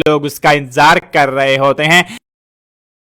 लोग उसका इंतजार कर रहे होते हैं।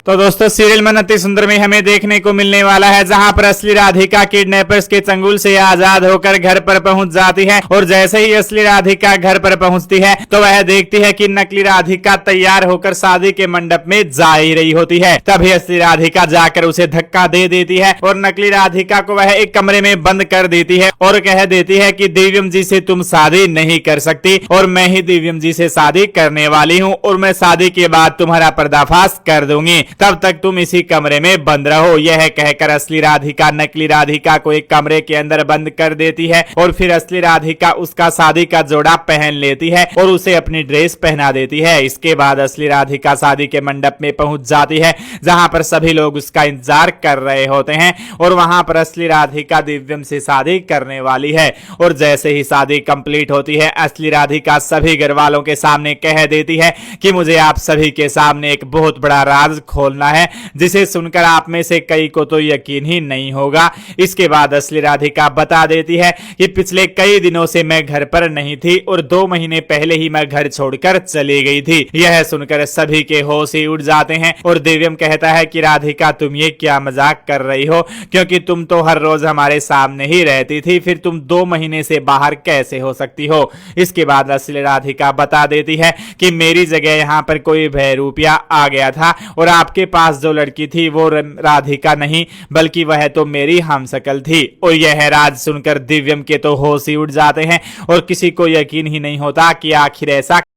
तो दोस्तों सीरियल मन अति सुंदर में हमें देखने को मिलने वाला है जहां पर असली राधिका किडनैपर्स के चंगुल से आजाद होकर घर पर पहुंच जाती है और जैसे ही असली राधिका घर पर पहुंचती है तो वह देखती है कि नकली राधिका तैयार होकर शादी के मंडप में जा ही रही होती है। तभी असली राधिका जाकर उसे धक्का दे देती है और नकली राधिका को वह एक कमरे में बंद कर देती है और कह देती है कि दिव्यम जी से तुम शादी नहीं कर सकती और मैं ही दिव्यम जी से शादी करने वाली हूँ और मैं शादी के बाद तुम्हारा पर्दाफाश कर दूंगी, तब तक तुम इसी कमरे में बंद रहो। यह कहकर असली राधिका नकली राधिका को एक कमरे के अंदर बंद कर देती है और फिर असली राधिका उसका शादी का जोड़ा पहन लेती है और उसे अपनी ड्रेस पहना देती है। इसके बाद असली राधिका शादी के मंडप में पहुंच जाती है जहां पर सभी लोग उसका इंतजार कर रहे होते हैं और वहां पर असली राधिका दिव्यम से शादी करने वाली है और जैसे ही शादी कंप्लीट होती है असली राधिका सभी घर वालों के सामने कह देती है कि मुझे आप सभी के सामने एक बहुत बड़ा राज खोलना है जिसे सुनकर आप में से कई को तो यकीन ही नहीं होगा। इसके बाद असली राधिका बता देती है कि पिछले कई दिनों से मैं घर पर नहीं थी और 2 महीने पहले ही मैं घर छोड़कर चली गई थी। यह सुनकर सभी के होश ही उड़ जाते हैं और दिव्यम कहता है कि राधिका तुम ये क्या मजाक कर रही हो, क्योंकि तुम तो हर रोज हमारे सामने ही रहती थी, फिर तुम 2 महीने से बाहर कैसे हो सकती हो। इसके बाद असली राधिका बता देती है कि मेरी जगह यहाँ पर कोई बहरूपिया आ गया था और आपके पास जो लड़की थी वो राधिका नहीं बल्कि वह तो मेरी हमशक्ल थी। और यह राज सुनकर दिव्यम के तो होश ही उड़ जाते हैं और किसी को यकीन ही नहीं होता कि आखिर ऐसा